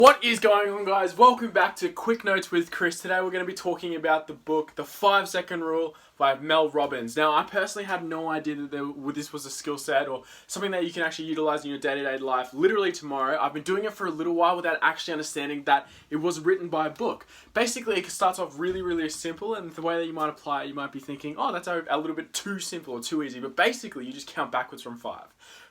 What is going on, guys? Welcome back to Quick Notes with Chris. Today we're going to be talking about the book The 5-Second Rule by Mel Robbins. Now, I personally had no idea that this was a skill set or something that you can actually utilize in your day-to-day life literally tomorrow. I've been doing it for a little while without actually understanding that it was written by a book. Basically, it starts off really simple, and the way that you might apply it, you might be thinking, oh, that's a little bit too simple or too easy. But basically, you just count backwards from 5.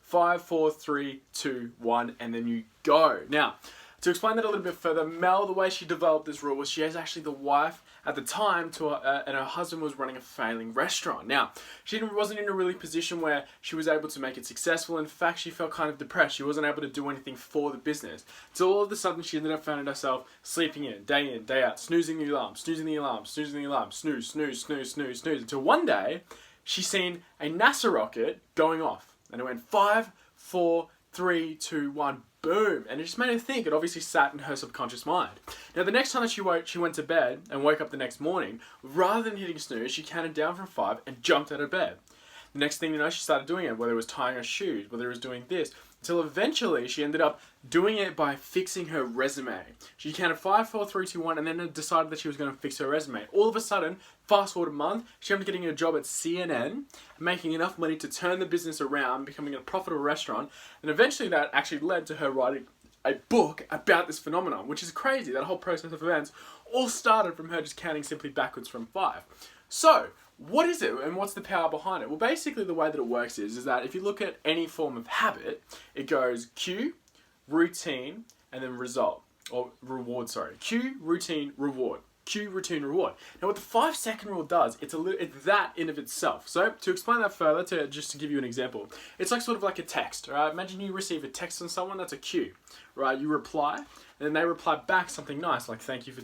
5, 4, 3, 2, 1, and then you go. Now, to explain that a little bit further, Mel, the way she developed this rule was she was actually the wife at the time and her husband was running a failing restaurant. Now, she wasn't in a really position where she was able to make it successful. In fact, she felt kind of depressed. She wasn't able to do anything for the business. So all of a sudden, she ended up finding herself sleeping in, day out, snoozing the alarm, snooze, until one day, she seen a NASA rocket going off. And it went 5, 4, 3, 2, 1, boom. And it just made her think. It obviously sat in her subconscious mind. Now, the next time that she went to bed and woke up the next morning, rather than hitting snooze, she counted down from 5 and jumped out of bed. The next thing you know, she started doing it, whether it was tying her shoes, whether it was doing this, until eventually she ended up doing it by fixing her resume. She counted 5, 4, 3, 2, 1, and then decided that she was going to fix her resume. All of a sudden, fast forward a month, she ended up getting a job at CNN, making enough money to turn the business around, becoming a profitable restaurant, and eventually that actually led to her writing a book about this phenomenon, which is crazy. That whole process of events all started from her just counting simply backwards from 5. So, what is it and what's the power behind it? Well, basically the way that it works is that if you look at any form of habit, it goes cue, routine, and then result. Or reward, sorry. Cue, routine, reward. Cue, routine, reward. Now what the 5-second rule does, it's that in of itself. So to explain that further, just to give you an example, it's like sort of like a text, right? Imagine you receive a text from someone, that's a cue, right? You reply, and then they reply back something nice, like thank you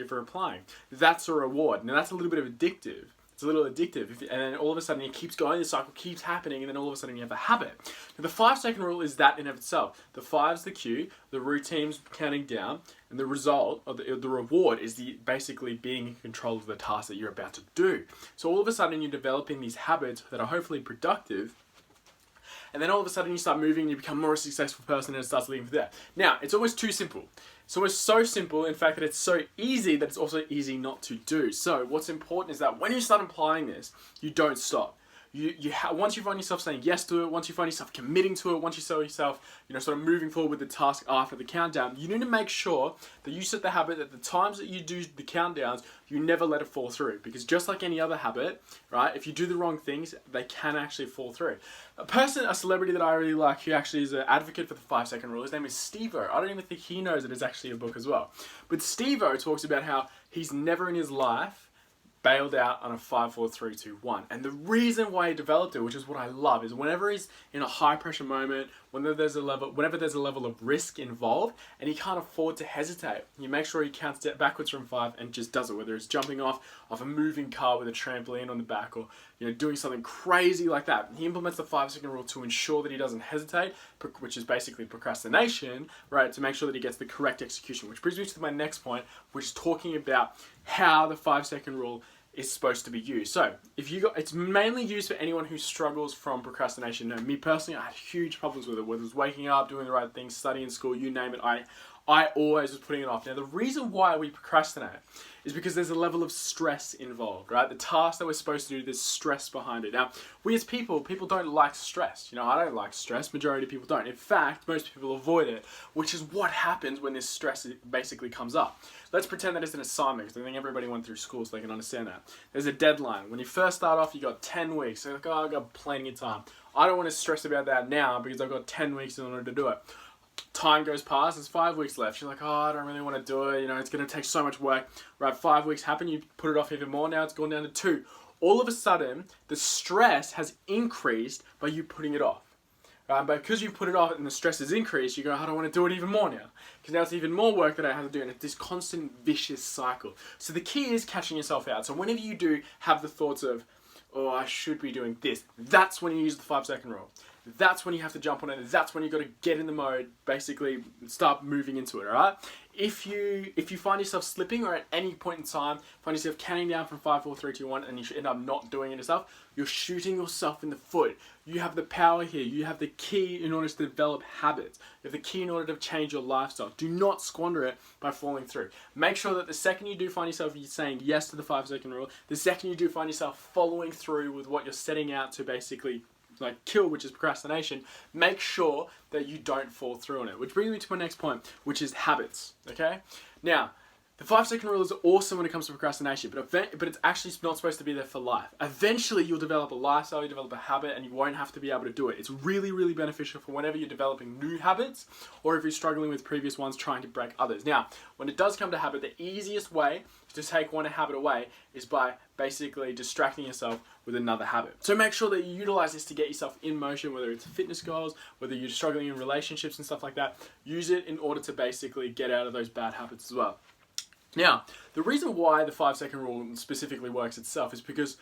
for replying. That's a reward. Now that's a little bit of addictive. It's a little addictive, and then all of a sudden it keeps going, the cycle keeps happening, and then all of a sudden you have a habit. Now, the 5-second rule is that in of itself. The 5's the cue, the routine's counting down, and the result, or the reward, is basically being in control of the task that you're about to do. So all of a sudden you're developing these habits that are hopefully productive, and then all of a sudden you start moving and you become a more successful person and it starts leading from there. Now, it's almost too simple. It's almost so simple, in fact, that it's so easy that it's also easy not to do. So what's important is that when you start applying this, you don't stop. Once you find yourself saying yes to it, once you find yourself committing to it, once you see yourself, sort of moving forward with the task after the countdown, you need to make sure that you set the habit that the times that you do the countdowns, you never let it fall through. Because just like any other habit, right, if you do the wrong things, they can actually fall through. A celebrity that I really like, who actually is an advocate for the 5-second rule, his name is Steve-O. I don't even think he knows that it's actually a book as well. But Steve-O talks about how he's never in his life bailed out on a 5, 4, 3, 2, 1. And the reason why he developed it, which is what I love, is whenever he's in a high pressure moment, whenever there's a level of risk involved, and he can't afford to hesitate, you make sure he counts backwards from 5 and just does it. Whether it's jumping off a moving car with a trampoline on the back, or doing something crazy like that. He implements the 5-second rule to ensure that he doesn't hesitate, which is basically procrastination, right? To make sure that he gets the correct execution. Which brings me to my next point, which is talking about how the 5-second rule is supposed to be used. So, it's mainly used for anyone who struggles from procrastination. Now, me personally, I had huge problems with it. Whether it was waking up, doing the right things, studying school, you name it, I always was putting it off. Now, the reason why we procrastinate is because there's a level of stress involved, right? The task that we're supposed to do, there's stress behind it. Now, we as people don't like stress. I don't like stress. Majority of people don't. In fact, most people avoid it, which is what happens when this stress basically comes up. Let's pretend that it's an assignment, because I think everybody went through school so they can understand that. There's a deadline. When you first start off, you got 10 weeks. So you're like, oh, I've got plenty of time. I don't want to stress about that now because I've got 10 weeks in order to do it. Time goes past, there's 5 weeks left. You're like, oh, I don't really want to do it. It's going to take so much work. Right, 5 weeks happen, you put it off even more. Now it's gone down to 2. All of a sudden, the stress has increased by you putting it off. But because you put it off and the stress has increased, you go, I don't want to do it even more now. Because now it's even more work that I have to do. And it's this constant vicious cycle. So the key is catching yourself out. So whenever you do have the thoughts of, oh, I should be doing this, that's when you use the 5-second rule. that's when you have to jump on it. That's when you got to get in the mode, basically start moving into it, all right? If you find yourself slipping, or at any point in time find yourself counting down from 5, 4, 3, 2, 1, and you end up not doing it yourself, you're shooting yourself in the foot. You have the power here. You have the key in order to develop habits. You have the key in order to change your lifestyle. Do not squander it by falling through. Make sure that the second you do find yourself saying yes to the 5-second rule, the second you do find yourself following through with what you're setting out to basically kill, which is procrastination, make sure that you don't fall through on it. Which brings me to my next point, which is habits. Okay? Now, the 5-second rule is awesome when it comes to procrastination, but it's actually not supposed to be there for life. Eventually, you'll develop a lifestyle, you'll develop a habit, and you won't have to be able to do it. It's really, really beneficial for whenever you're developing new habits, or if you're struggling with previous ones, trying to break others. Now, when it does come to habit, the easiest way to take one habit away is by basically distracting yourself with another habit. So make sure that you utilize this to get yourself in motion, whether it's fitness goals, whether you're struggling in relationships and stuff like that. Use it in order to basically get out of those bad habits as well. Now, the reason why the 5-second rule specifically works itself is because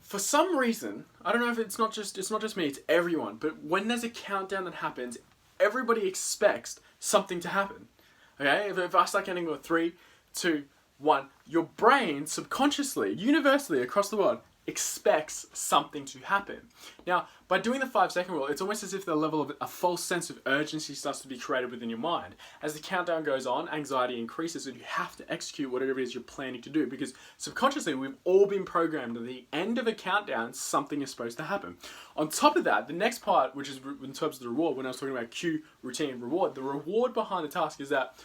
for some reason, I don't know if it's not just me, it's everyone, but when there's a countdown that happens, everybody expects something to happen. Okay? If I start counting with 3, 2, 1, your brain subconsciously, universally across the world, expects something to happen. Now, by doing the 5-second rule, it's almost as if the level of a false sense of urgency starts to be created within your mind. As the countdown goes on, anxiety increases and you have to execute whatever it is you're planning to do, because subconsciously we've all been programmed at the end of a countdown, something is supposed to happen. On top of that, the next part, which is in terms of the reward, when I was talking about cue, routine, reward, the reward behind the task is that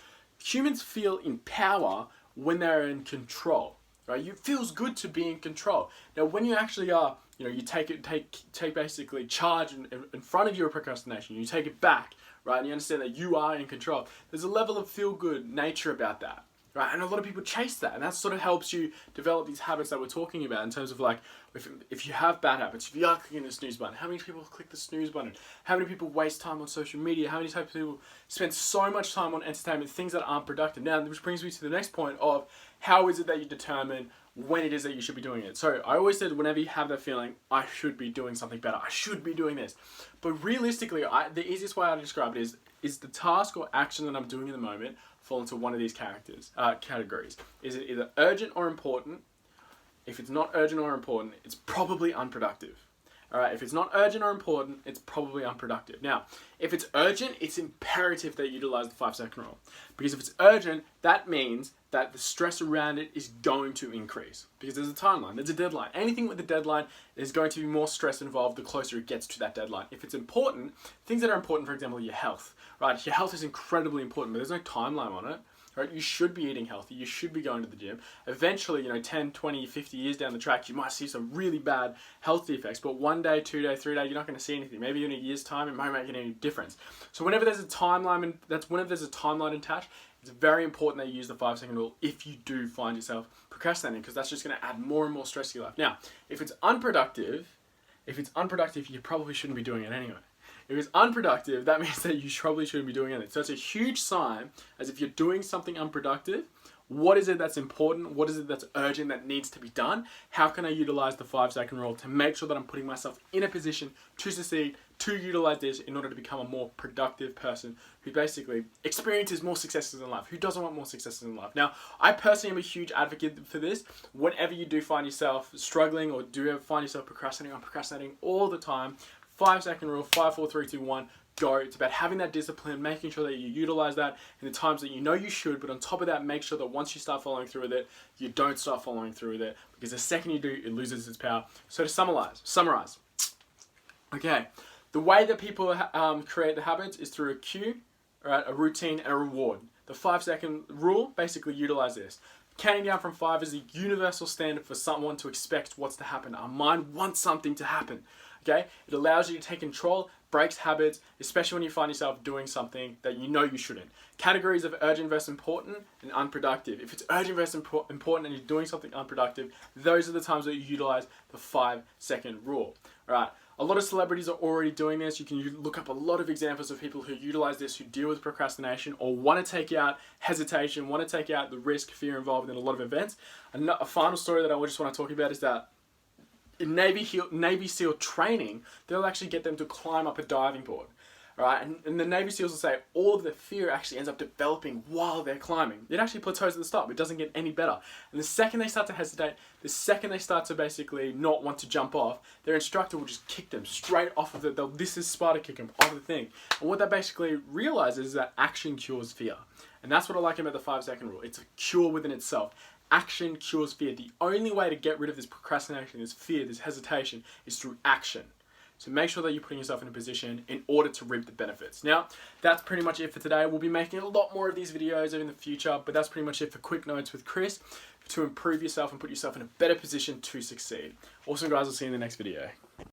humans feel in power when they're in control. Right? It feels good to be in control. Now, when you actually are, you take basically charge in front of your procrastination, you take it back, right? And you understand that you are in control. There's a level of feel-good nature about that, right? And a lot of people chase that, and that sort of helps you develop these habits that we're talking about in terms of if you have bad habits, if you are clicking the snooze button, how many people click the snooze button? How many people waste time on social media? How many types of people spend so much time on entertainment, things that aren't productive? Now, which brings me to the next point of how is it that you determine when it is that you should be doing it? So I always said whenever you have that feeling, I should be doing something better. I should be doing this. But realistically, the easiest way I describe it is the task or action that I'm doing in the moment fall into one of these categories. Is it either urgent or important? If it's not urgent or important, it's probably unproductive. Alright, if it's not urgent or important, it's probably unproductive. Now, if it's urgent, it's imperative that you utilize the 5-second rule. Because if it's urgent, that means that the stress around it is going to increase. Because there's a timeline, there's a deadline. Anything with a deadline is going to be more stress involved the closer it gets to that deadline. If it's important, things that are important, for example, your health. Right, your health is incredibly important, but there's no timeline on it. Right? You should be eating healthy, you should be going to the gym. Eventually, 10, 20, 50 years down the track, you might see some really bad health defects, but 1 day, 2 day, 3 day, you're not going to see anything. Maybe in a year's time, it might make any difference. So whenever there's a timeline, attached, it's very important that you use the 5-second rule if you do find yourself procrastinating, because that's just going to add more and more stress to your life. Now, if it's unproductive, you probably shouldn't be doing it anyway. If it's unproductive, that means that you probably shouldn't be doing anything. So it's a huge sign, as if you're doing something unproductive. What is it that's important? What is it that's urgent that needs to be done? How can I utilize the 5-second rule to make sure that I'm putting myself in a position to succeed, to utilize this in order to become a more productive person who basically experiences more successes in life, who doesn't want more successes in life. Now, I personally am a huge advocate for this. Whenever you do find yourself struggling or do ever find yourself procrastinating, I'm procrastinating all the time. 5-second rule, 5, 4, 3, 2, 1, go. It's about having that discipline, making sure that you utilize that in the times that you know you should, but on top of that, make sure that once you start following through with it, you don't start following through with it, because the second you do, it loses its power. So to summarize. Okay, the way that people create the habits is through a cue, right, a routine, and a reward. The 5-second rule, basically utilize this. Counting down from 5 is the universal standard for someone to expect what's to happen. Our mind wants something to happen. Okay? It allows you to take control, breaks habits, especially when you find yourself doing something that you know you shouldn't. Categories of urgent versus important and unproductive. If it's urgent versus important and you're doing something unproductive, those are the times that you utilize the 5-second rule. Alright, a lot of celebrities are already doing this. You can look up a lot of examples of people who utilize this, who deal with procrastination or want to take out hesitation, want to take out the risk, fear involved in a lot of events. A final story that I just want to talk about is that in Navy SEAL training, they'll actually get them to climb up a diving board. Alright, and the Navy SEAls will say all of the fear actually ends up developing while they're climbing. It actually plateaus at the start, but it doesn't get any better. And the second they start to hesitate, the second they start to basically not want to jump off, their instructor will just kick them straight off of it. This is Sparta kick them off the thing. And what they basically realizes is that action cures fear. And that's what I like about the 5-second rule. It's a cure within itself. Action cures fear. The only way to get rid of this procrastination, this fear, this hesitation is through action. So make sure that you're putting yourself in a position in order to reap the benefits. Now, that's pretty much it for today. We'll be making a lot more of these videos in the future, but that's pretty much it for Quick Notes with Chris to improve yourself and put yourself in a better position to succeed. Awesome, guys. I'll see you in the next video.